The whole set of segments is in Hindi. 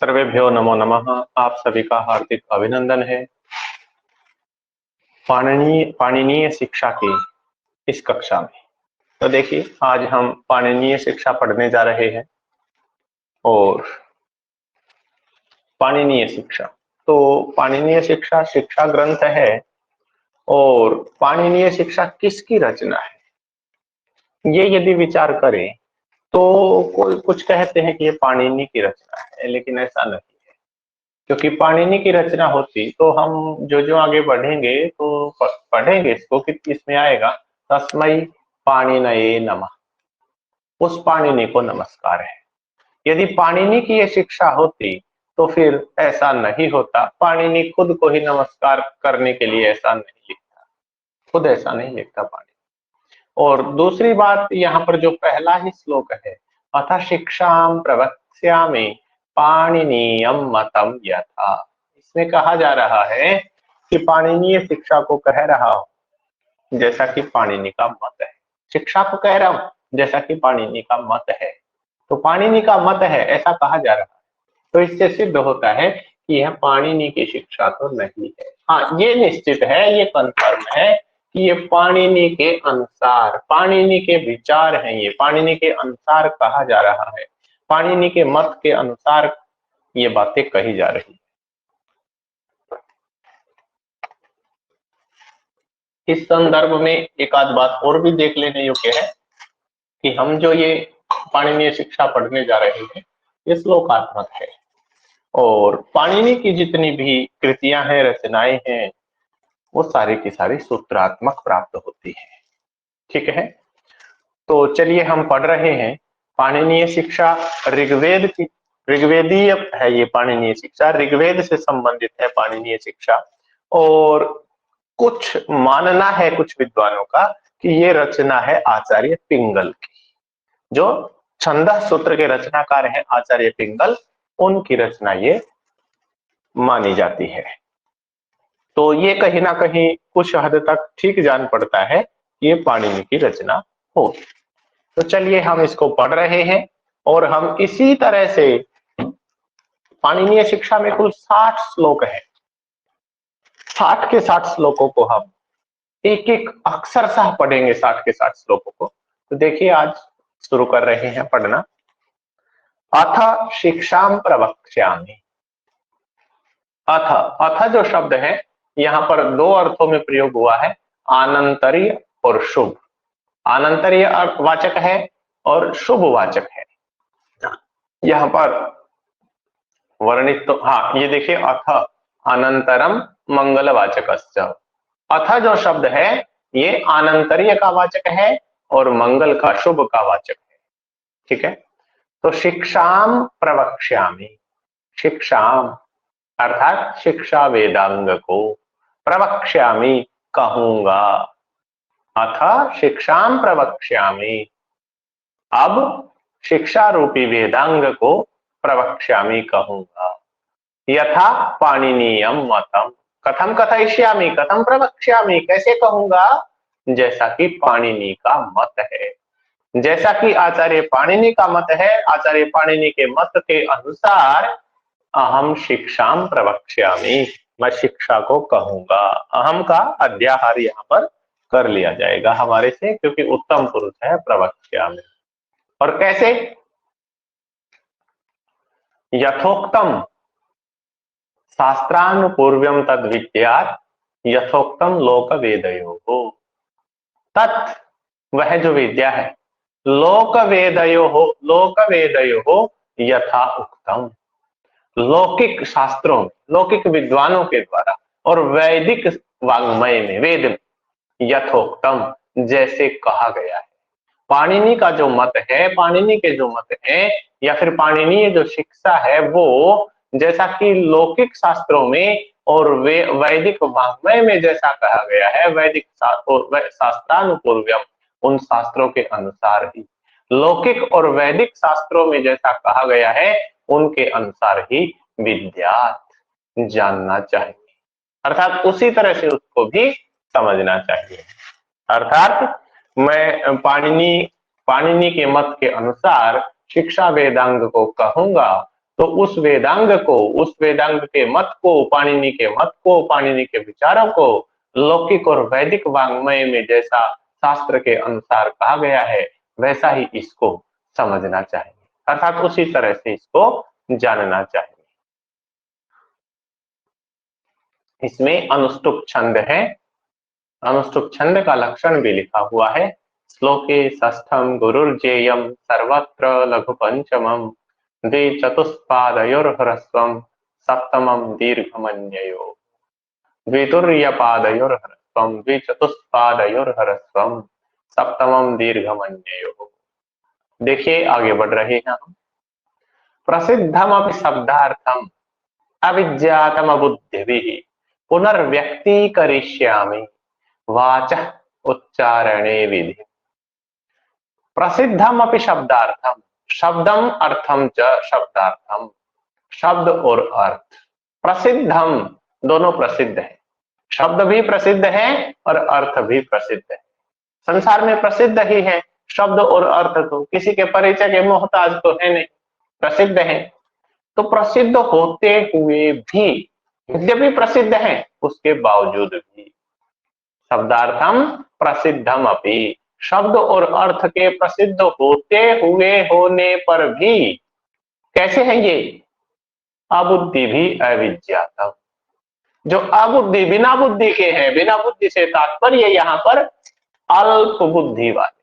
सर्वेभ्यो नमो नमः। आप सभी का हार्दिक अभिनंदन है पाणिनीय शिक्षा की इस कक्षा में। तो देखिए, आज हम पाणिनीय शिक्षा पढ़ने जा रहे हैं। और पाणिनीय शिक्षा, तो पाणिनीय शिक्षा शिक्षा ग्रंथ है। और पाणिनीय शिक्षा किसकी रचना है, ये यदि विचार करें तो कोई कुछ कहते हैं कि ये पाणिनि की रचना है, लेकिन ऐसा नहीं है। क्योंकि पाणिनि की रचना होती तो हम जो जो आगे बढ़ेंगे तो पढ़ेंगे इसको कि इसमें आएगा तस्मै पाणिनये नमः, उस पाणिनि को नमस्कार है। यदि पाणिनि की ये शिक्षा होती तो फिर ऐसा नहीं होता। पाणिनि खुद को ही नमस्कार करने के लिए ऐसा नहीं लिखता, खुद ऐसा नहीं लिखता पाणिनि। और दूसरी बात, यहाँ पर जो पहला ही श्लोक है, अथ शिक्षाम प्रवक्ष्यामि पाणिनीयम मतम यथा, इसमें कहा जा रहा है कि पाणिनीय शिक्षा को कह रहा हूं जैसा कि पाणिनि का मत है। शिक्षा को कह रहा हूं जैसा कि पाणिनि का मत है। तो पाणिनि का मत है ऐसा कहा जा रहा है, तो इससे सिद्ध होता है कि यह पाणिनि की शिक्षा तो नहीं है। हाँ, ये निश्चित है, ये कंफर्म है कि ये पाणिनि के अनुसार, पाणिनि के विचार हैं, ये पाणिनि के अनुसार कहा जा रहा है, पाणिनि के मत के अनुसार ये बातें कही जा रही है। इस संदर्भ में एक आध बात और भी देख लेने योग्य है कि हम जो ये पाणिनीय शिक्षा पढ़ने जा रहे हैं ये श्लोकात्मक है। और पाणिनि की जितनी भी कृतियां हैं, रचनाएं हैं, वो सारी की सारी सूत्रात्मक प्राप्त होती है। ठीक है, तो चलिए हम पढ़ रहे हैं पाणिनीय शिक्षा। ऋग्वेद की, ऋग्वेदीय है ये पाणिनीय शिक्षा, ऋग्वेद से संबंधित है पाणिनीय शिक्षा। और कुछ मानना है कुछ विद्वानों का कि ये रचना है आचार्य पिंगल की, जो छंदः सूत्र के रचनाकार हैं आचार्य पिंगल, उनकी रचना ये मानी जाती है। तो ये कहीं ना कहीं कुछ हद तक ठीक जान पड़ता है कि ये पाणिनि की रचना हो। तो चलिए हम इसको पढ़ रहे हैं। और हम इसी तरह से पाणिनीय शिक्षा में कुल 60 श्लोक है, 60 के 60 श्लोकों को हम एक एक अक्षरशः पढ़ेंगे, 60 के 60 श्लोकों को। तो देखिए, आज शुरू कर रहे हैं पढ़ना। अथ शिक्षाम प्रवक्ष्यामि। अथ, अथ जो शब्द है यहाँ पर दो अर्थों में प्रयोग हुआ है, आनंतरीय और शुभ। आनंतरीय वाचक है और शुभ वाचक है यहाँ पर वर्णित। तो हाँ, ये देखिए, अथ अनंतरम मंगलवाचकश्च। अथ जो शब्द है ये आनंतरीय का वाचक है और मंगल का, शुभ का वाचक है। ठीक है, तो शिक्षाम प्रवक्ष्यामि, शिक्षाम अर्थात शिक्षा वेदांग को, प्रवक्ष्यामि कहूंगा, अथ शिक्षाम प्रवक्ष्यामि, अब शिक्षा रूपी वेदांग को प्रवक्ष्यामि कहूंगा, यथा पाणिनीयम मतम, कथम कथयिष्यामि, कथम प्रवक्ष्यामि, कैसे कहूंगा, जैसा कि पाणिनि का मत है, जैसा कि आचार्य पाणिनि का मत है। आचार्य पाणिनि के मत के अनुसार अहम शिक्षाम प्रवक्ष्यामि, मैं शिक्षा को कहूंगा। अहम का अध्याहार यहाँ पर कर लिया जाएगा हमारे से, क्योंकि उत्तम पुरुष है प्रवक्ष्यामि। और कैसे, यथोक्तम शास्त्रानुपूर्व्यम तद विद्यात् यथोक्तम लोक वेदयो, तत् वह जो विद्या है, लोक वेदयो यथा उक्तम, लौकिक शास्त्रों में, लौकिक विद्वानों के द्वारा और वैदिक वाङ्मय में, वेद में, यथोक्तम जैसे कहा गया है। पाणिनि का जो मत है, पाणिनि के जो मत है या फिर पाणिनीय जो शिक्षा है, वो जैसा कि लौकिक शास्त्रों में और वैदिक वाङ्मय में जैसा कहा गया है, वैदिक शास्त्रानुपूर्व्यम, उन शास्त्रों के अनुसार ही, लौकिक और वैदिक शास्त्रों में जैसा कहा गया है उनके अनुसार ही विद्यात जानना चाहिए, अर्थात उसी तरह से उसको भी समझना चाहिए। अर्थात मैं पाणिनि के मत के अनुसार शिक्षा वेदांग को कहूंगा तो उस वेदांग को, उस वेदांग के मत को, पाणिनि के मत को, पाणिनि के विचारों को लौकिक और वैदिक वांग्मय में जैसा शास्त्र के अनुसार कहा गया है वैसा ही इसको समझना चाहिए, अर्थात उसी तरह से इसको जानना चाहिए। इसमें अनुष्टुप छंद है, अनुष्टुप छंद का लक्षण भी लिखा हुआ है। श्लोके षष्ठम गुरुर्जेयम सर्वत्र लघु पंचमम द्विचतुष्पादयोर्ह्रस्वम सप्तमम दीर्घमन्ययो द्वितुर्यपादयोर्ह्रस्वम द्विचतुष्पादयोर्ह्रस्वम सप्तमम दीर्घमन्ययो। देखिए आगे बढ़ रहे हैं हम। प्रसिद्धम अपि शब्दार्थम अविज्ञातम बुद्धिभिः पुनर्व्यक्तीकरिष्यामि वाचः उच्चारणे विधि। प्रसिद्धम अपि शब्दार्थम, शब्दम अर्थम च शब्दार्थम, शब्द और अर्थ। प्रसिद्धम दोनों प्रसिद्ध है, शब्द भी प्रसिद्ध है और अर्थ भी प्रसिद्ध है। संसार में प्रसिद्ध ही है शब्द और अर्थ, तो किसी के परिचय के मोहताज तो है नहीं, प्रसिद्ध है। तो प्रसिद्ध होते हुए भी, यद्यपि प्रसिद्ध है उसके बावजूद भी, शब्दार्थम प्रसिद्धम अपि, शब्द और अर्थ के प्रसिद्ध होते हुए होने पर भी कैसे है ये? अबुद्धि भी अविज्ञातम, जो अबुद्धि बिना बुद्धि के हैं, बिना बुद्धि से तात्पर्य यहाँ पर अल्प बुद्धि वाले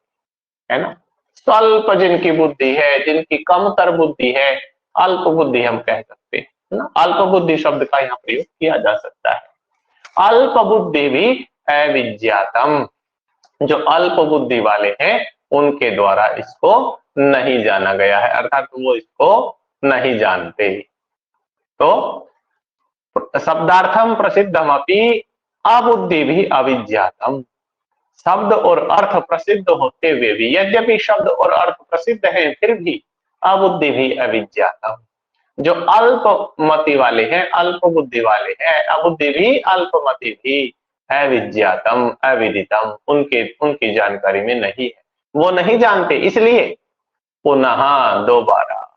है ना, स्वल्प जिनकी बुद्धि है, जिनकी कमतर बुद्धि है, अल्प बुद्धि हम कह सकते हैं ना, अल्प बुद्धि शब्द का यहाँ प्रयोग किया जा सकता है। अल्प बुद्धि भी अविज्ञातम, जो अल्प बुद्धि वाले हैं उनके द्वारा इसको नहीं जाना गया है, अर्थात वो इसको नहीं जानते। तो शब्दार्थम प्रसिद्धम अपि अबुद्धि भी अविज्ञातम, शब्द और अर्थ प्रसिद्ध होते हुए भी, यद्यपि शब्द और अर्थ प्रसिद्ध हैं फिर भी अबुद्धि भी अविज्ञातम, जो अल्पमति वाले हैं, अल्प बुद्धि वाले हैं, अबुद्धि भी अल्पमति भी अविज्ञातम अविदितम, उनकी जानकारी में नहीं है, वो नहीं जानते। इसलिए पुनः दोबारा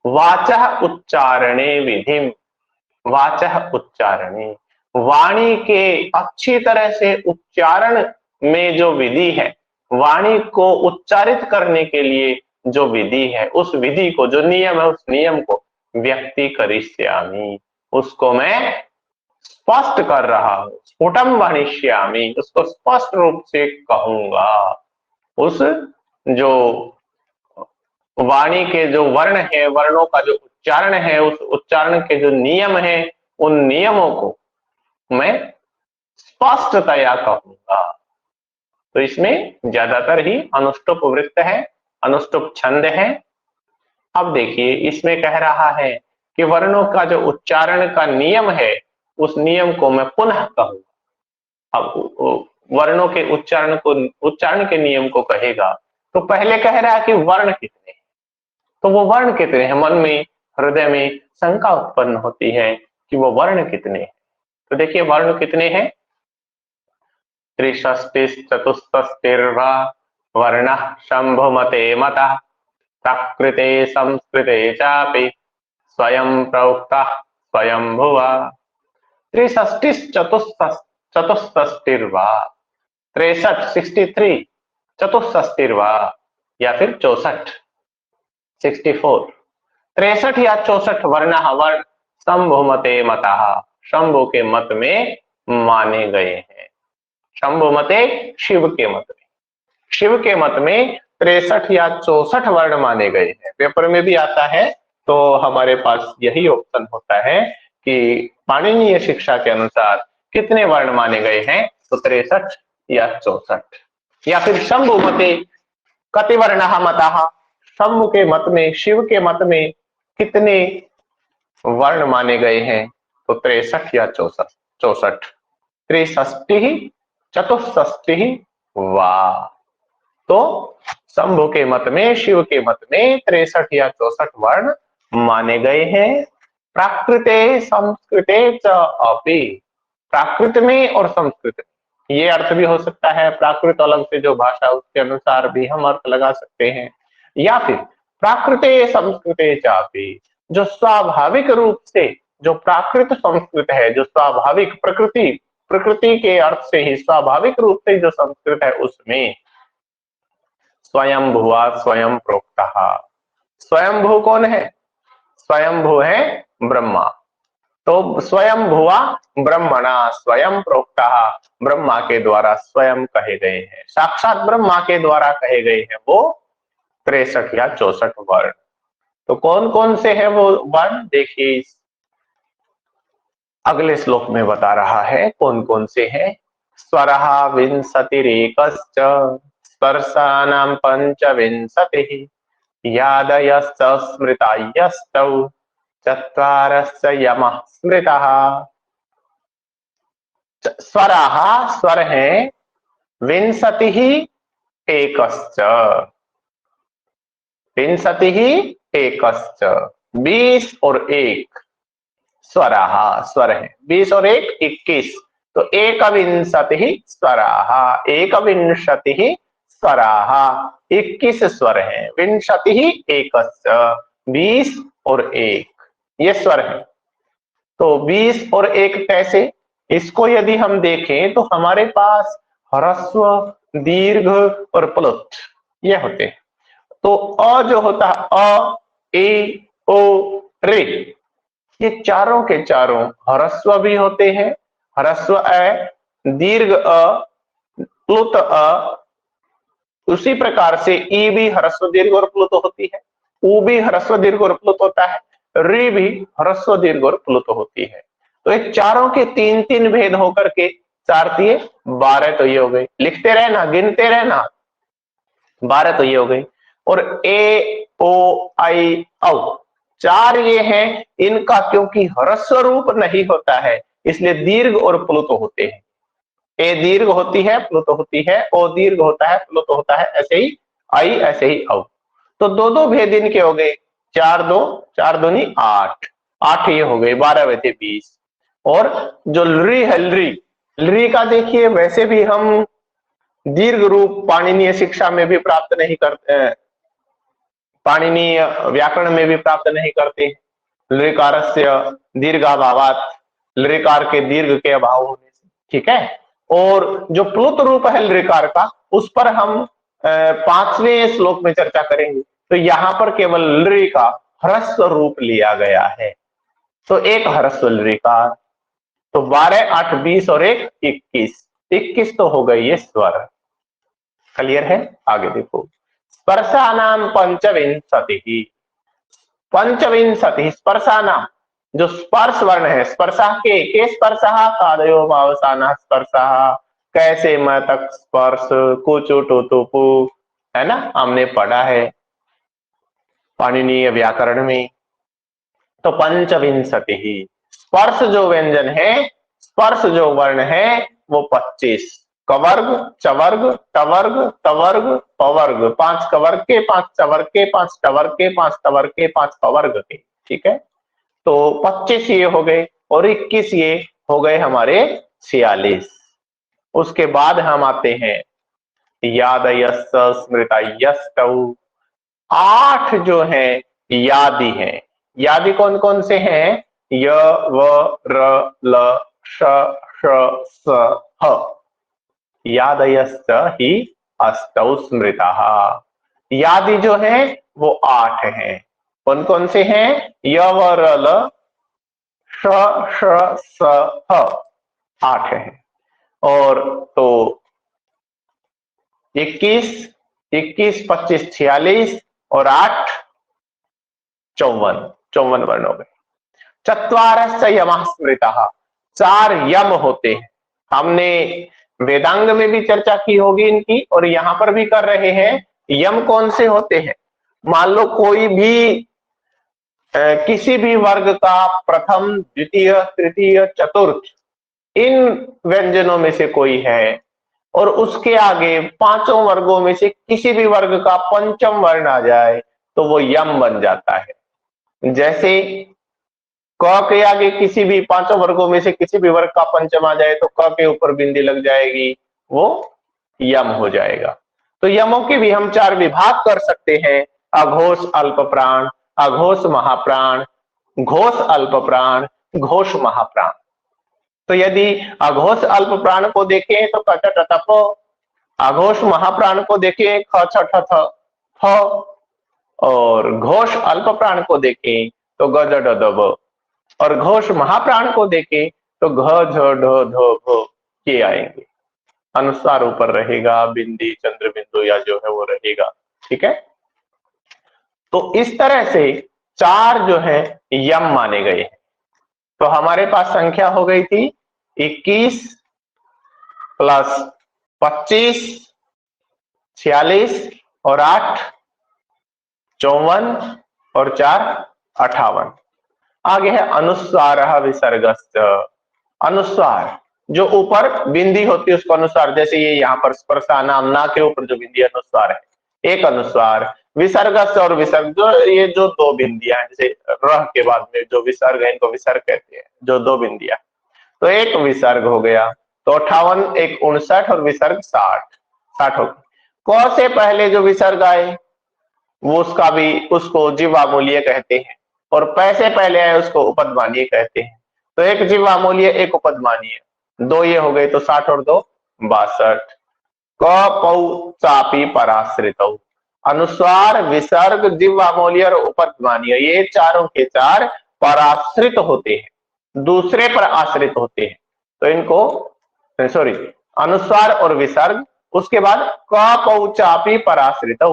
वाचः उच्चारणे विधिम, वाचः उच्चारणे, वाणी के अच्छी तरह से उच्चारण में जो विधि है, वाणी को उच्चारित करने के लिए जो विधि है, उस विधि को, जो नियम है उस नियम को व्यक्तीकरिष्यामि, उसको मैं स्पष्ट कर रहा हूं, स्फुटम वक्ष्यामि, उसको स्पष्ट रूप से कहूंगा। उस जो वाणी के जो वर्ण है, वर्णों का जो उच्चारण है, उस उच्चारण के जो नियम है, उन नियमों को मैं स्पष्टतया कहूंगा। तो इसमें ज्यादातर ही अनुष्टुप वृत्त है, अनुष्टुप छंद है। अब देखिए इसमें कह रहा है कि वर्णों का जो उच्चारण का नियम है उस नियम को मैं पुनः कहूंगा। अब वर्णों के उच्चारण को, उच्चारण के नियम को कहेगा तो पहले कह रहा है कि वर्ण कितने हैं, तो वो वर्ण कितने हैं, मन में, हृदय में शंका उत्पन्न होती है कि वो वर्ण कितने हैं। तो देखिए वर्ण कितने हैं, त्रिषष्टिश्चतुष्षष्टिर्वा वर्णः शंभुमते मतः प्राकृते संस्कृते चापि स्वयं प्रोक्तः स्वयंभुवा। त्रिषष्टिश्चतुष्षष्टिर्वा, 63 63, चतुष्षष्टिर्वा या फिर 64 64, 63 या 64 वर्ण शंभुमते मतः, शंभु के मत में माने गए हैं। शंभुमते शिव के मत में, शिव के मत में 63 या 64 वर्ण माने गए हैं। पेपर में भी आता है तो हमारे पास यही ऑप्शन होता है कि पाणिनीय शिक्षा के अनुसार कितने वर्ण माने गए हैं, तो 63 या 64। या फिर शंभु मते कति वर्णः मतः, शंभु के मत में, शिव के मत में कितने वर्ण माने गए हैं, तो 63 या 64। त्रिषष्टि चतुष्षष्टि वा, तो शंभु के मत में, शिव के मत में 63 या 64 वर्ण माने गए हैं। प्राकृते संस्कृते च अपि, प्राकृत में और संस्कृत में, ये अर्थ भी हो सकता है, प्राकृत अलग से जो भाषा उसके अनुसार भी हम अर्थ लगा सकते हैं, या फिर प्राकृते संस्कृते चापि, जो स्वाभाविक रूप से, जो प्राकृत संस्कृत है, जो स्वाभाविक प्रकृति, प्रकृति के अर्थ से ही स्वाभाविक रूप से जो संस्कृत है उसमें स्वयं भुआ स्वयं प्रोक्ता। स्वयंभू कौन है? स्वयंभू है ब्रह्मा। तो स्वयं भुआ ब्रह्मणा स्वयं प्रोक्ता, ब्रह्मा के द्वारा स्वयं कहे गए हैं, साक्षात ब्रह्मा के द्वारा कहे गए हैं वो 63 या 64 वर्ण। तो कौन कौन से हैं वो वर्ण? देखिए अगले श्लोक में बता रहा है कौन कौन से हैं। स्वरहा विंशतिरेकश्च स्पर्शानां पंचविंशतिः यादयश्च स्मृतायस्तौ चत्वारश्च यमः स्मृतः। स्वरः स्वर है, विंशतिः एकश्च, विंशतिः एकश्च 20 और 1 स्वरः स्वर है, 20 और 1 21, तो एकविंशतिः स्वरः, एकविंशतिः स्वरः 21 स्वर है, विंशतिः एकश्च 20 और 1 ये स्वर है। तो 20 और 1 कैसे? इसको यदि हम देखें तो हमारे पास ह्रस्व, दीर्घ और प्लुत ये होते हैं। तो अ जो होता है अ, ए, ओ, रे, ये चारों के चारों ह्रस्व भी होते हैं, ह्रस्व अ, दीर्घ अ, प्लुत अ, उसी प्रकार से ई भी ह्रस्व दीर्घ और प्लुत होती है, उ भी ह्रस्व दीर्घ और प्लुत होता है, री भी ह्रस्व दीर्घ और प्लुत होती है। तो ये चारों के 3-3 भेद होकर के 4 दिए 12, तो ये हो गई, लिखते रहना गिनते रहना, 12 तो ये हो गई। और ए, ओ, आई, औ 4 ये हैं, इनका क्योंकि ह्रस्व रूप नहीं होता है इसलिए दीर्घ और प्लुत होते हैं। ए दीर्घ होती है प्लुत होती है, ओ दीर्घ होता है प्लुत होता है, ऐसे ही आई ऐसे ही औ। तो दो दो भेद इनके हो गए, 4 दूनी 8, 8 ये हो गए, 12 बचे 20। और जो लरी है, लरी का देखिए वैसे भी हम दीर्घ रूप पाणिनीय शिक्षा में भी प्राप्त नहीं करते, पाणिनीय व्याकरण में भी प्राप्त नहीं करते। लृकारस्य दीर्घाभावात, लृकार के दीर्घ के अभाव होने से, ठीक है। और जो प्लुत रूप है लृकार का उस पर हम 5वें श्लोक में चर्चा करेंगे। तो यहां पर केवल लृ का ह्रस्व रूप लिया गया है, तो एक ह्रस्व लृकार। तो 12, 8, 20 और 1 21, 21 तो हो गई ये स्वर। क्लियर है? आगे देखो, स्पर्शानाम पंचविंशतिः, पंचविंशति स्पर्शानाम, जो स्पर्श वर्ण है, स्पर्शा के स्पर्शा कादयो भावसाना स्पर्शा, कैसे मैं तक स्पर्श, कुचु टुतुपु, है ना, हमने पढ़ा है पाणिनीय व्याकरण में। तो पंचविंशति ही स्पर्श जो व्यंजन है, स्पर्श जो वर्ण है वो 25, कवर्ग, चवर्ग, टवर्ग, तवर्ग, पवर्ग, 5 कवर्ग के, 5 चवर्ग के, 5 टवर्ग के, 5 टवर्ग के, 5 पवर्ग के, ठीक है। तो 25 ये हो गए और 21 ये हो गए हमारे 46। उसके बाद हम आते हैं यादयश्च स्मृतयस्तौ, 8 जो है यादि हैं। यादि कौन कौन से हैं? य, व, र, ल, श, स, ह। यादयश्च ही अष्टौ स्मृतः, यादि जो है वो 8 हैं। कौन कौन से हैं? य, व, र, ल, श, स, ह, 8 हैं। और तो 21, 25, 46 और 8 54, 54 वर्ण हो गए। चत्वारश्च यमः स्मृतः, 4 यम होते हैं। हमने वेदांग में भी चर्चा की होगी इनकी और यहां पर भी कर रहे हैं। यम कौन से होते हैं? मान लो कोई भी किसी भी वर्ग का प्रथम, द्वितीय, तृतीय, चतुर्थ इन व्यंजनों में से कोई है और उसके आगे 5 वर्गों में से किसी भी वर्ग का पंचम वर्ण आ जाए तो वो यम बन जाता है। जैसे क के आगे किसी भी 5 वर्गों में से किसी भी वर्ग का पंचम आ जाए तो क के ऊपर बिंदी लग जाएगी, वो यम हो जाएगा। तो यमों के भी हम 4 विभाग कर सकते हैं। अघोष अल्प प्राण, अघोष महाप्राण, घोष अल्प प्राण, घोष महाप्राण। तो यदि अघोष अल्प प्राण को देखें तो क च ट थ प, अघोष महाप्राण को देखें ख छ ठ थ फ, और घोष अल्प प्राण को देखें तो ग ज ड द ब, और घोष महाप्राण को देखें तो घ झ ढ ध भ ये आएंगे। अनुस्वार ऊपर रहेगा, बिंदी चंद्र बिंदु या जो है वो रहेगा। ठीक है, तो इस तरह से 4 जो है यम माने गए हैं। तो हमारे पास संख्या हो गई थी 21 प्लस 25, 46 और 8 54 और 4 58। आगे है अनुस्वार विसर्गश्च। अनुस्वार जो ऊपर बिंदी होती है उसको अनुस्वार, जैसे ये यहाँ पर स्पर्शानाम ना के ऊपर जो बिंदी अनुस्वार है, एक अनुस्वार। विसर्गश्च और विसर्ग जो ये जो 2 बिंदियां, जैसे रह के बाद में जो विसर्ग है इनको विसर्ग कहते हैं, जो 2 बिंदियां, तो एक विसर्ग हो गया। तो 58 एक 59 और विसर्ग 60 हो गया। क से पहले जो विसर्ग आए वो उसका भी उसको जीवामूल्य कहते हैं, और पै से पहले आए उसको उपदमानीय कहते हैं। तो एक जीवामूल्य एक उपदमानीय, 2 ये हो गए, तो 60 और 2 62। क पौ चापी पराश्रित, अनुस्वार विसर्ग जीवामूल्य और उपदमानीय ये चारों के 4 पराश्रित होते हैं, दूसरे पर आश्रित होते हैं। तो इनको सॉरी अनुस्वार और विसर्ग, उसके बाद क पौ चापी पराश्रित,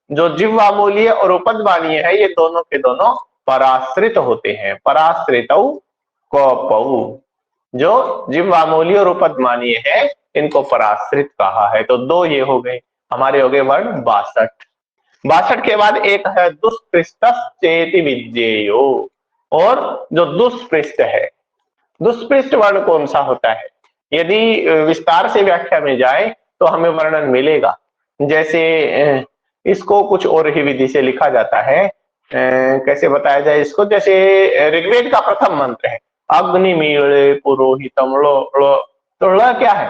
जो जिह्वामूल्य और उपदमानीय है ये दोनों के दोनों पराश्रित होते हैं। पराश्रित क पौ, जो जिह्वामूल्य और उपदमानीय है इनको पराश्रित कहा है। तो 2 ये हो गए, हमारे हो गए वर्ण 62। 62 के बाद एक है दुष्पृष्ट चेति विज्ञेयो, और जो दुष्पृष्ट है, दुष्पृष्ट वर्ण कौन सा होता है? यदि विस्तार से व्याख्या में जाए तो हमें वर्णन मिलेगा। जैसे इसको कुछ और ही विधि से लिखा जाता है, कैसे बताया जाए इसको, जैसे ऋग्वेद का प्रथम मंत्र है अग्निमीळे पुरोहितम लो लो, तो ल क्या है?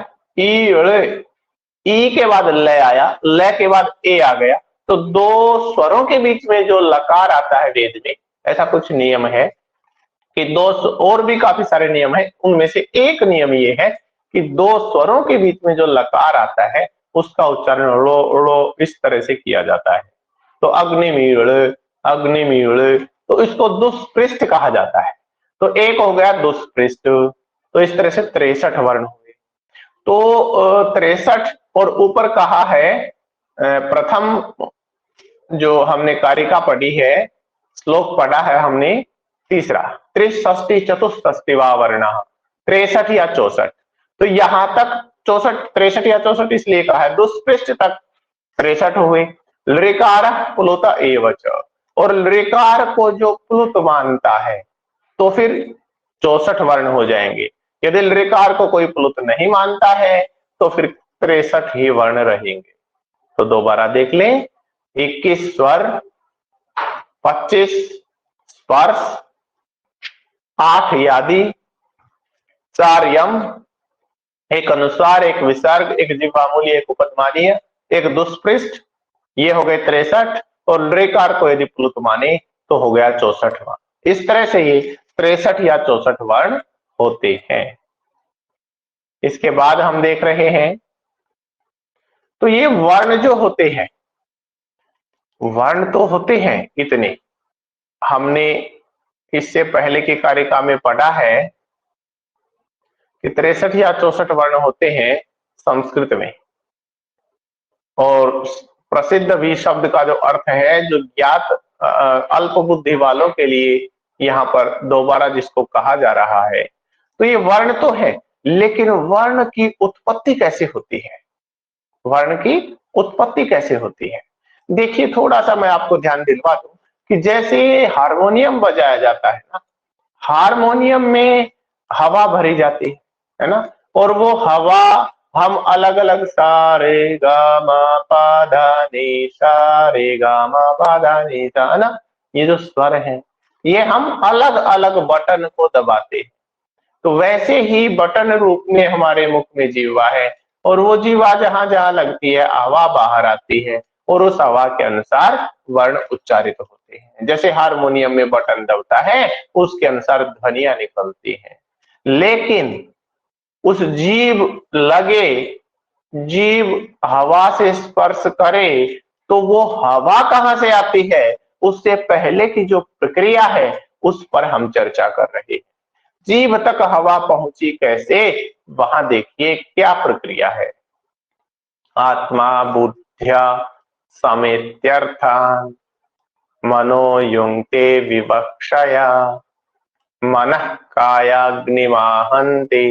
ई के बाद ल आया, ल के बाद ए आ गया, तो 2 स्वरों के बीच में जो लकार आता है वेद में, ऐसा कुछ नियम है कि 2 और भी काफी सारे नियम है, उनमें से एक नियम ये है कि 2 स्वरों के बीच में जो लकार आता है उसका उच्चारण लो लो इस तरह से किया जाता है। तो अग्निमीळ अग्निमीळ, तो इसको दुष्पृष्ठ कहा जाता है। तो एक हो गया दुष्पृष्ठ। तो इस तरह से 63 वर्ण हुए। तो 63 और ऊपर कहा है प्रथम जो हमने कारिका पढ़ी है, श्लोक पढ़ा है हमने तीसरा, त्रिषष्टि चतुष्षष्टि वा वर्ण, 63 या 64। तो यहां तक 64 63 या 64 इसलिए कहा है, दुष्पृष्ठ तक 63 हुए। लृकार प्लुत एवच, और लृकार को जो प्लुत मानता है तो फिर 64 वर्ण हो जाएंगे। यदि लृकार को कोई प्लुत नहीं मानता है तो फिर 63 ही वर्ण रहेंगे। तो दोबारा देख लें, 21 स्वर, 25 स्पर्श, 8 यादि, 4 यम, एक अनुस्वार, एक विसर्ग, एक जिह्वामूल्य, एक उपदमानीय, एक दुष्पृष्ठ, ये हो गए 63। और लृकार को यदि प्लुत माने तो हो गया 64वां। इस तरह से ये 63 या 64 वर्ण होते हैं। इसके बाद हम देख रहे हैं, तो ये वर्ण जो होते हैं, वर्ण तो होते हैं इतने, हमने इससे पहले की कारिका में पढ़ा है कि 63 या 64 वर्ण होते हैं संस्कृत में। और प्रसिद्ध भी शब्द का जो अर्थ है, जो ज्ञात अल्प बुद्धि वालों के लिए यहाँ पर दोबारा जिसको कहा जा रहा है, तो ये वर्ण तो है, लेकिन वर्ण की उत्पत्ति कैसे होती है? वर्ण की उत्पत्ति कैसे होती है? देखिए, थोड़ा सा मैं आपको ध्यान दिलवा दूं कि जैसे हारमोनियम बजाया जाता है ना, हारमोनियम में हवा भरी जाती है ना, और वो हवा हम अलग अलग सा रे गा मा पा धा नी सा रे गा मा पा धा नी सा, है ना, ये जो स्वर है ये हम अलग अलग बटन को दबाते हैं। तो वैसे ही बटन रूप में हमारे मुख में जीवा है, और वो जीवा जहां जहां लगती है हवा बाहर आती है, और उस हवा के अनुसार वर्ण उच्चारित होते हैं। जैसे हारमोनियम में बटन दबता है, उसके अनुसार ध्वनियां निकलती हैं। लेकिन उस जीभ लगे, जीभ हवा से स्पर्श करे, तो वो हवा कहां से आती है, उससे पहले की जो प्रक्रिया है उस पर हम चर्चा कर रहे हैं। जीभ तक हवा पहुंची कैसे, वहां देखिए क्या प्रक्रिया है। आत्मा बुद्ध्या समेत्यर्थान् मनो युंक्ते विवक्षया मनः कायाग्निमाहन्ति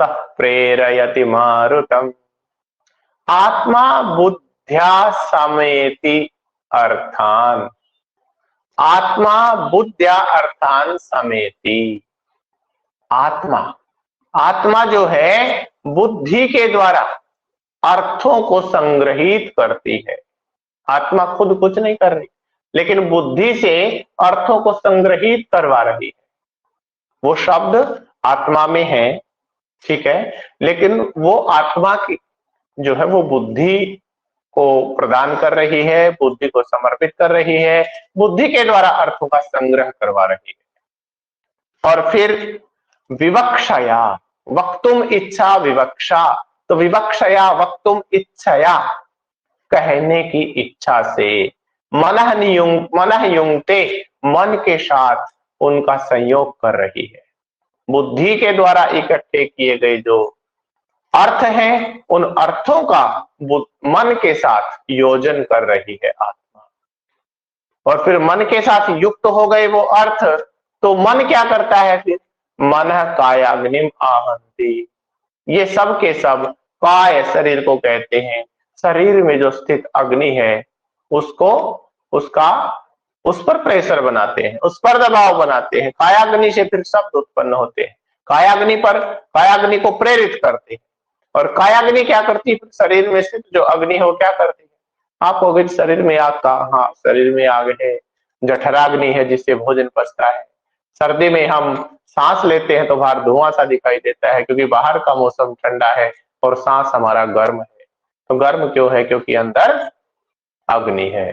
सः प्रेरयति मारुतम्। आत्मा बुद्ध्या समेति अर्थान, आत्मा बुद्ध्या अर्थान समेति। आत्मा, आत्मा जो है बुद्धि के द्वारा अर्थों को संग्रहित करती है। आत्मा खुद कुछ नहीं कर रही, लेकिन बुद्धि से अर्थों को संग्रहित करवा रही है। वो शब्द आत्मा में है, ठीक है, लेकिन वो आत्मा की जो है वो बुद्धि को प्रदान कर रही है, बुद्धि को समर्पित कर रही है, बुद्धि के द्वारा अर्थों का संग्रह करवा रही है। और फिर विवक्षया, वक्तुम इच्छा विवक्षा, तो विवक्षया वक्तुम इच्छया, कहने की इच्छा से, मनः युंक्ते, मन के साथ उनका संयोग कर रही है। बुद्धि के द्वारा इकट्ठे किए गए जो अर्थ हैं, उन अर्थों का मन के साथ योजन कर रही है आत्मा। और फिर मन के साथ युक्त हो गए वो अर्थ, तो मन क्या करता है फिर, मन कायाग्निम आहंति। ये सब के सब, काय शरीर को कहते हैं, शरीर में जो स्थित अग्नि है उसको, उसका उस पर प्रेशर बनाते हैं, उस पर दबाव बनाते हैं। कायाग्नि से फिर शब्द उत्पन्न होते हैं, कायाग्नि पर, कायाग्नि को प्रेरित करते हैं। और कायाग्नि क्या करती है, शरीर में स्थित जो अग्नि हो क्या करती है, आप कहोगे शरीर में आग का, हाँ शरीर में आग है, जठराग्नि है जिससे भोजन पचता है। सर्दी में हम सांस लेते हैं तो बाहर धुआं सा दिखाई देता है, क्योंकि बाहर का मौसम ठंडा है और सांस हमारा गर्म है। तो गर्म क्यों है, क्योंकि अंदर अग्नि है।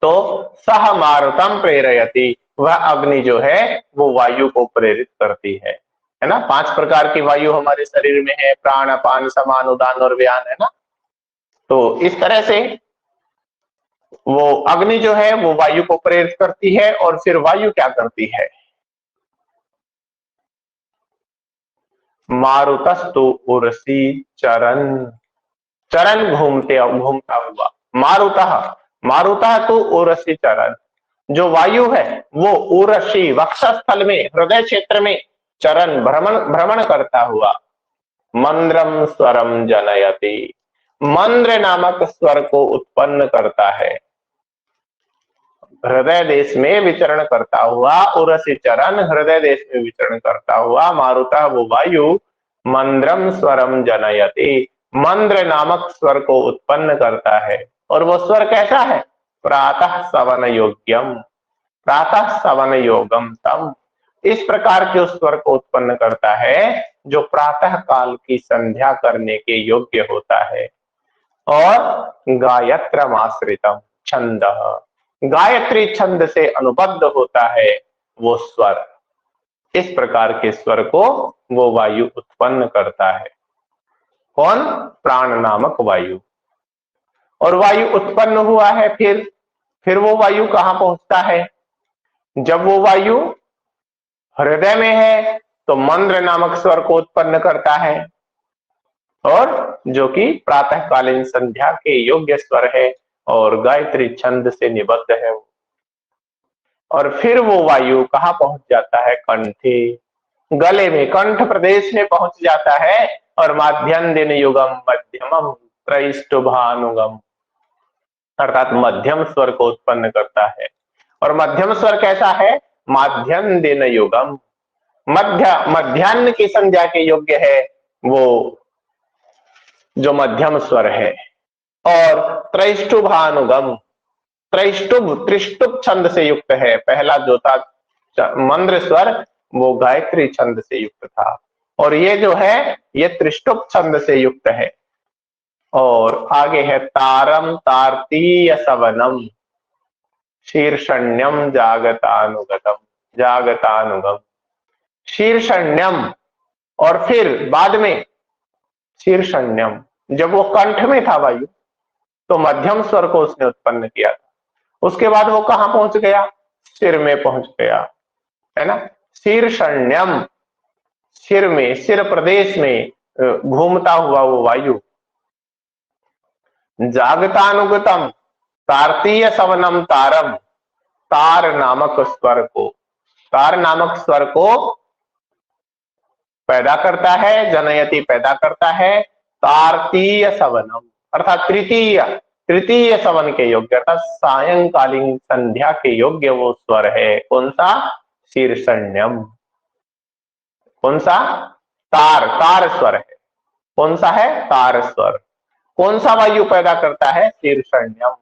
तो सह मारुतम प्रेरयति, वह अग्नि जो है वो वायु को प्रेरित करती है ना। 5 प्रकार की वायु हमारे शरीर में है, प्राण अपान समान उदान और व्यान, है ना। तो इस तरह से वो अग्नि जो है वो वायु को प्रेरित करती है। और फिर वायु क्या करती है, मारुतस्तु उर्सी चरण, चरण घूमता हुआ, मारुतः, मारुतः तो उर्सी चरण, जो वायु है वो उर्सी वक्षस्थल में, हृदय क्षेत्र में चरण भ्रमण करता हुआ मंद्रम स्वरम जनयति, मंद्र नामक स्वर को उत्पन्न करता है। हृदय देश में विचरण करता हुआ, उर्सी चरण, हृदय देश में विचरण करता हुआ मारुतः वो वायु मंद्रम स्वरम जनयति, मंद्र नामक स्वर को उत्पन्न करता है। और वो स्वर कैसा है, प्रातः सवन योग्यम, प्रातः सवन योगम तम, इस प्रकार के उस स्वर को उत्पन्न करता है जो प्रातः काल की संध्या करने के योग्य होता है। और गायत्रमाश्रितम छंद, गायत्री छंद से अनुबद्ध होता है वो स्वर। इस प्रकार के स्वर को वो वायु उत्पन्न करता है। कौन, प्राण नामक वायु। और वायु उत्पन्न हुआ है, फिर वो वायु कहां पहुंचता है, जब वो वायु हृदय में है तो मंद्र नामक स्वर को उत्पन्न करता है, और जो कि प्रातःकालीन संध्या के योग्य स्वर है और गायत्री छंद से निबद्ध है। और फिर वो वायु कहां पहुंच जाता है, कंठे, गले में, कंठ प्रदेश में पहुंच जाता है। और माध्यम दिन युगम मध्यमम त्रैष्टुभानुगम, अर्थात मध्यम स्वर को उत्पन्न करता है। और मध्यम स्वर कैसा है, माध्यम दिन युगम, मध्यान्ह की संज्ञा के योग्य है वो जो मध्यम स्वर है। और त्रैष्टुभानुगम, त्रैष्टुभ, त्रिष्टुभ छंद से युक्त है। पहला जो था मंद्र स्वर वो गायत्री छंद से युक्त था, और ये जो है ये त्रिष्टुभ छंद से युक्त है। और आगे है तारम तारतीय सवनम शीर्षण्यम जागतानुगतम, जागतानुगम, शीर्षण्यम। और फिर बाद में शीर्षण्यम, जब वो कंठ में था वायु तो मध्यम स्वर को उसने उत्पन्न किया था, उसके बाद वो कहां पहुंच गया, सिर में पहुंच गया, है ना। शीर्षण्यम, सिर में, सिर प्रदेश में घूमता हुआ वो वायु। जागतानुगतम तारतीय सवनम तारम, तार नामक स्वर को, तार नामक स्वर को पैदा करता है, जनयति पैदा करता है, तारतीय सवनम अर्थात तृतीय, तृतीय सवन के योग्य अर्थात सायंकालीन संध्या के योग्य वो स्वर है। कौन सा, शीर्षण्यम। कौन सा, तार, तार स्वर है। कौन सा है, तार स्वर। कौन सा वायु पैदा करता है, शीर्षण्यम।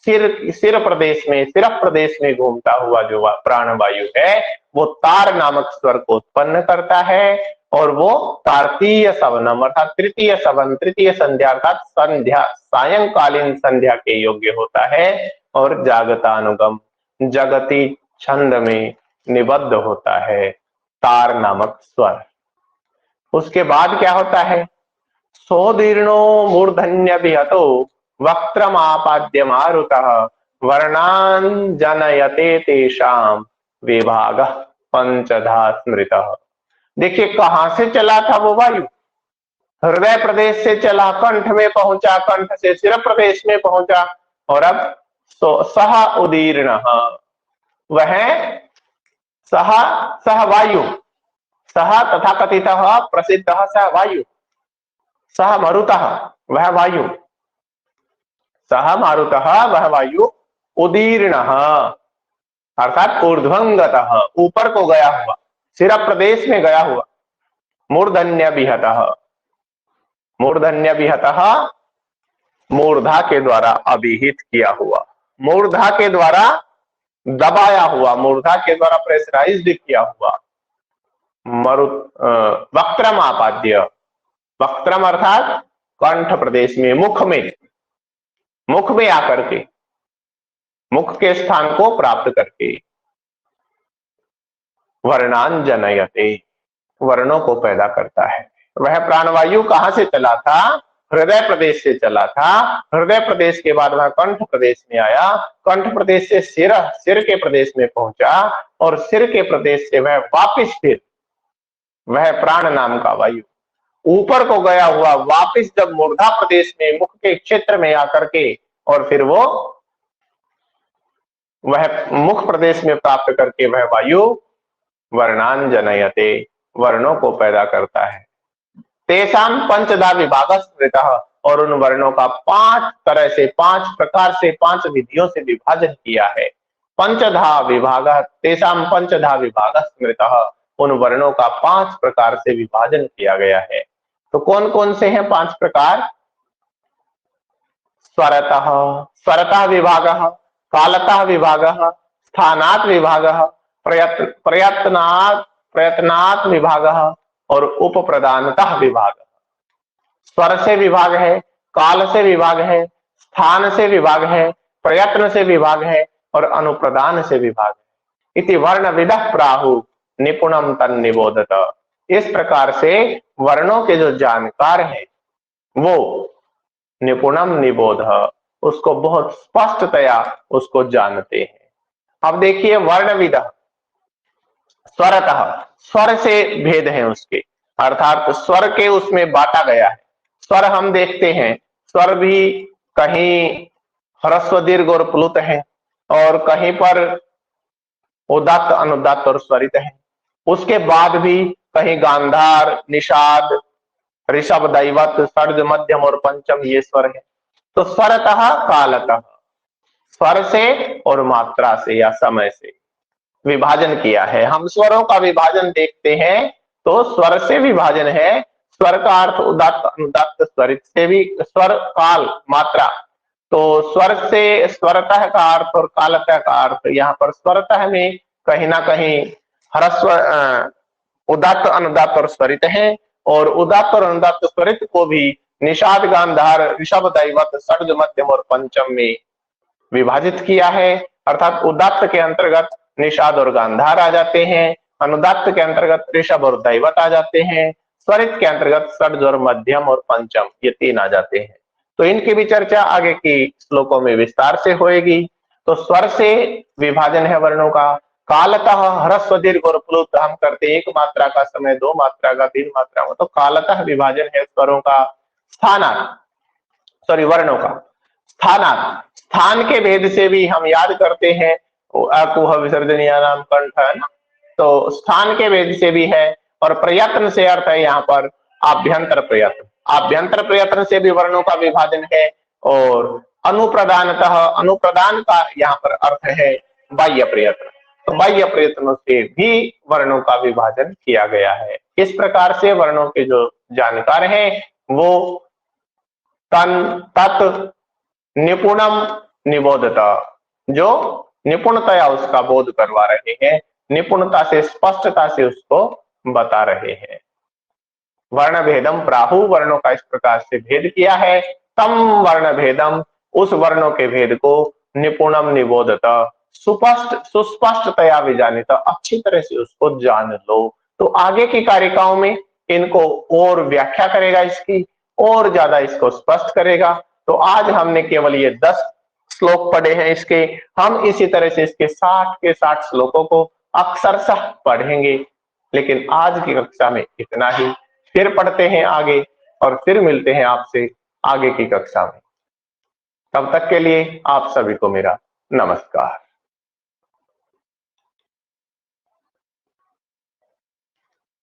सिर, सिर प्रदेश में, सिरफ प्रदेश में घूमता हुआ जो प्राण वायु है वो तार नामक स्वर को उत्पन्न करता है, और वो तारतीय सवनम अर्थात तृतीय सवन, तृतीय संध्या अर्थात संध्या, सायंकालीन संध्या के योग्य होता है, और जागतानुगम जगती छंद में निबद्ध होता है, तार नामक स्वर। उसके बाद क्या होता है, सोदीर्णो मूर्धन्य विहतो वक्त्रमापाद्य मारुतः वर्णान जनयते तेषाम विभाग पंचधा स्मृतः। देखिए कहां से चला था वो वायु, हृदय प्रदेश से चला, कंठ में पहुंचा, कंठ से सिर प्रदेश में पहुंचा, और अब सह उदीर्ण, वह सह, सह वायु, सह तथा कथित प्रसिद्ध सह वायु, सह मरुतः वह वायु, सह मारुतः वह वायु, उदीर्ण अर्थात ऊर्ध्वंगतः ऊपर को गया हुआ, सिर प्रदेश में गया हुआ, मूर्धन्य विहतः, मूर्धन्य विहतः मूर्धा के द्वारा अभिहित किया हुआ, मूर्धा के द्वारा दबाया हुआ, मूर्धा के द्वारा प्रेशराइज्ड किया हुआ, मरु वक्त्रम आपाद्य, वक्त्रम अर्थात कंठ प्रदेश में, मुख में, मुख में आकर के, मुख के स्थान को प्राप्त करके, वर्णान जनयते वर्णों को पैदा करता है। वह प्राणवायु कहां से चला था, हृदय प्रदेश से चला था, हृदय प्रदेश के बाद वह कंठ प्रदेश में आया, कंठ प्रदेश से सिर, सिर के प्रदेश में पहुंचा, और सिर के प्रदेश से वह वापिस फिर वह प्राण नाम का वायु ऊपर को गया हुआ, वापिस जब मूर्धा प्रदेश में, मुख के क्षेत्र में आकर के, और फिर वो वह मुख प्रदेश में प्राप्त करके वह वायु वर्णान जनयते वर्णों को पैदा करता है। तेषाम पंचधा विभाग स्मृतः, और उन वर्णों का 5 तरह से, 5 प्रकार से, 5 विधियों से विभाजन किया है। पंचधा विभाग, तेषाम पंचधा विभाग स्मृतः, उन वर्णों का 5 प्रकार से विभाजन किया गया है। तो कौन कौन से हैं 5 प्रकार, स्वरतः, स्वरतः विभागः, कालतः विभागः, स्थानात् विभागः, प्रयत्नात्, प्रयत्नात् विभागः, और उपप्रदानतः विभाग। स्वर से विभाग है, काल से विभाग है, स्थान से विभाग है, प्रयत्न से विभाग है, और अनुप्रदान से विभाग है। इति वर्ण विदः प्राहु निपुणम तन्निबोधत। इस प्रकार से वर्णों के जो जानकार हैं वो निपुणम निबोध, उसको बहुत स्पष्टतया उसको जानते हैं। अब देखिए वर्णविद, स्वरतः, स्वर से भेद है उसके, अर्थात स्वर के उसमें बांटा गया है। स्वर हम देखते हैं, स्वर भी कहीं ह्रस्व दीर्घ और प्लुत है, और कहीं पर उदात्त अनुदात्त और स्वरित है। उसके बाद भी कहीं गांधार, निषाद, ऋषभ, दैवत, षड्ज, मध्यम और पंचम ये स्वर है। तो स्वरतः कालतः, स्वर से और मात्रा से या समय से विभाजन किया है। हम स्वरों का विभाजन देखते हैं तो स्वर से विभाजन है, स्वर का अर्थ उदात्त अनुदात्त, स्वरित से भी स्वर, काल, मात्रा। तो स्वर से स्वरतः का अर्थ और कालतः का अर्थ, यहाँ पर स्वरतः में कहीं ना कहीं ह्रस्व, उदात्त अनुदात्त और स्वरित है, और उदात्त और अनुदात्त स्वरित को भी निषाद गांधार ऋषभ दैवत षड्ज मध्यम और पंचम में विभाजित किया है। अर्थात उदात्त के अंतर्गत निषाद और गांधार आ जाते हैं, अनुदात्त के अंतर्गत ऋषभ और दैवत आ जाते हैं, स्वरित के अंतर्गत षड्ज और मध्यम और पंचम ये तीन आ जाते हैं। तो इनकी भी चर्चा आगे की श्लोकों में विस्तार से होएगी। तो स्वर से विभाजन है वर्णों का। कालतः ह्रस्व दीर्घ और प्लुत हम करते एक मात्रा का समय, दो मात्रा का, तीन मात्रा का, तो कालतः विभाजन है स्वरों का। वर्णों का स्थानार्थ, स्थान के भेद से भी हम याद करते हैं अकुह विसर्जनीय नाम कंठ है ना, तो स्थान के भेद से भी है। और प्रयत्न से अर्थ है यहाँ पर आभ्यंतर प्रयत्न, आभ्यंतर प्रयत्न से भी वर्णों का विभाजन है। और अनुप्रदानतः, अनुप्रदान का यहाँ पर अर्थ है बाह्य प्रयत्न, तो बाह्य प्रयत्नों से भी वर्णों का विभाजन किया गया है। इस प्रकार से वर्णों के जो जानकार हैं वो तन तत् निपुणम निबोधता, जो निपुणतया उसका बोध करवा रहे हैं, निपुणता से स्पष्टता से उसको बता रहे हैं। वर्ण भेदम प्राहु, वर्णों का इस प्रकार से भेद किया है। तम वर्ण भेदम, उस वर्णों के भेद को निपुणम निबोधता, सुस्पष्टतया विजानिता, अच्छी तरह से उसको जान लो। तो आगे की कारिकाओं में इनको और व्याख्या करेगा, इसकी और ज्यादा इसको स्पष्ट करेगा। तो आज हमने केवल ये 10 श्लोक पढ़े हैं इसके, हम इसी तरह से इसके 60 के 60 श्लोकों को अक्षरशः पढ़ेंगे। लेकिन आज की कक्षा में इतना ही, फिर पढ़ते हैं आगे और फिर मिलते हैं आपसे आगे की कक्षा में। तब तक के लिए आप सभी को मेरा नमस्कार।